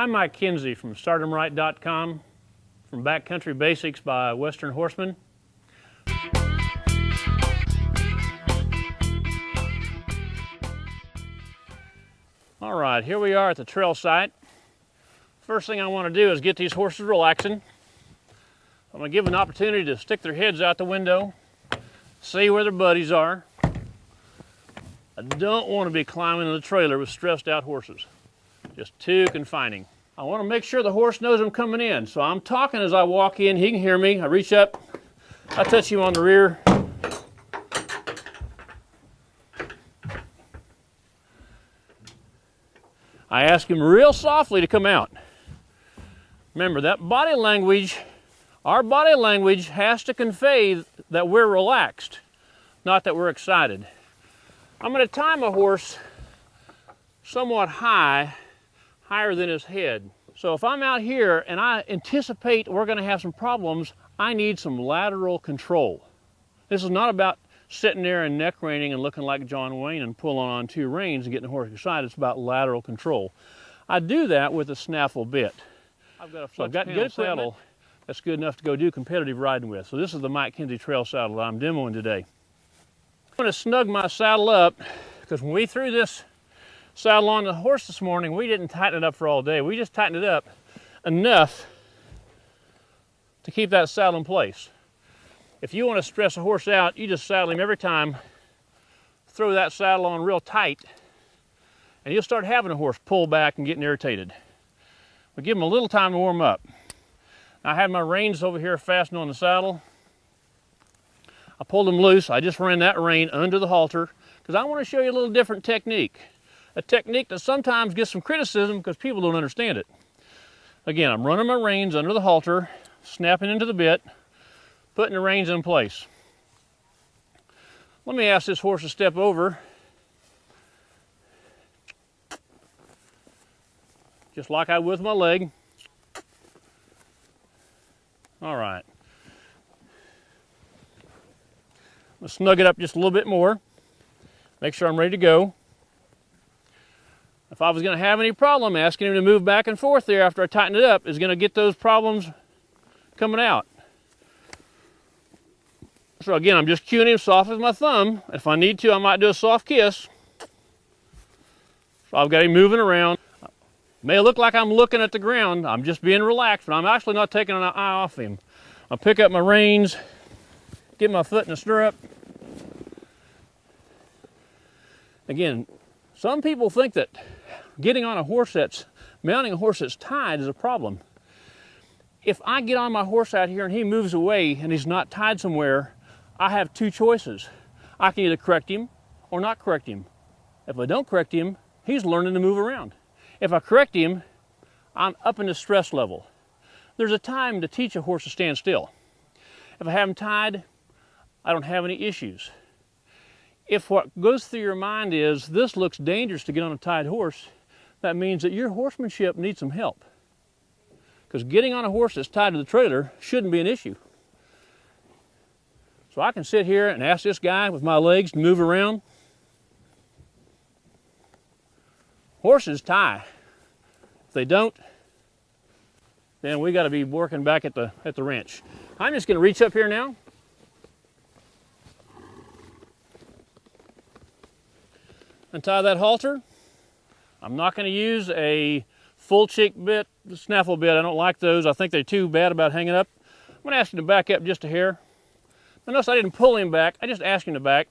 I'm Mike Kinsey from StartEmRight.com, from Backcountry Basics by Western Horseman. All right, here we are at the trail site. First thing I want to do is get these horses relaxing. I'm going to give them an opportunity to stick their heads out the window, see where their buddies are. I don't want to be climbing in the trailer with stressed out horses. Just too confining. I want to make sure the horse knows I'm coming in, so I'm talking as I walk in. He can hear me. I reach up, I touch him on the rear. I ask him real softly to come out. Remember, that body language, our body language has to convey that we're relaxed, not that we're excited. I'm going to time a horse somewhat high, higher than his head. So if I'm out here and I anticipate we're going to have some problems, I need some lateral control. This is not about sitting there and neck reining and looking like John Wayne and pulling on two reins and getting the horse excited. It's about lateral control. I do that with a snaffle bit. I've got a good saddle that's good enough to go do competitive riding with. So this is the Mike Kinsey trail saddle that I'm demoing today. I'm going to snug my saddle up because when we threw this saddle on the horse this morning, we didn't tighten it up for all day. We just tightened it up enough to keep that saddle in place. If you want to stress a horse out, you just saddle him every time, throw that saddle on real tight, and you'll start having a horse pull back and getting irritated. But give him a little time to warm up. I had my reins over here fastened on the saddle. I pulled them loose. I just ran that rein under the halter because I want to show you a little different technique. A technique that sometimes gets some criticism because people don't understand it. Again, I'm running my reins under the halter, snapping into the bit, putting the reins in place. Let me ask this horse to step over. Just like I would with my leg. All right. Let's snug it up just a little bit more. Make sure I'm ready to go. If I was going to have any problem, asking him to move back and forth there after I tighten it up is going to get those problems coming out. So again, I'm just cueing him soft with my thumb. If I need to, I might do a soft kiss. So I've got him moving around. It may look like I'm looking at the ground. I'm just being relaxed, but I'm actually not taking an eye off him. I'll pick up my reins, get my foot in the stirrup. Again, some people think that getting on a horse mounting a horse that's tied is a problem. If I get on my horse out here and he moves away and he's not tied somewhere, I have two choices. I can either correct him or not correct him. If I don't correct him, he's learning to move around. If I correct him, I'm up in the stress level. There's a time to teach a horse to stand still. If I have him tied, I don't have any issues. If what goes through your mind is, this looks dangerous to get on a tied horse, that means that your horsemanship needs some help. Because getting on a horse that's tied to the trailer shouldn't be an issue. So I can sit here and ask this guy with my legs to move around. Horses tie. If they don't, then we got to be working back at the wrench. I'm just going to reach up here now. Untie that halter. I'm not going to use a full cheek bit, snaffle bit. I don't like those. I think they're too bad about hanging up. I'm going to ask him to back up just a hair. Now notice I didn't pull him back. I just asked him to back.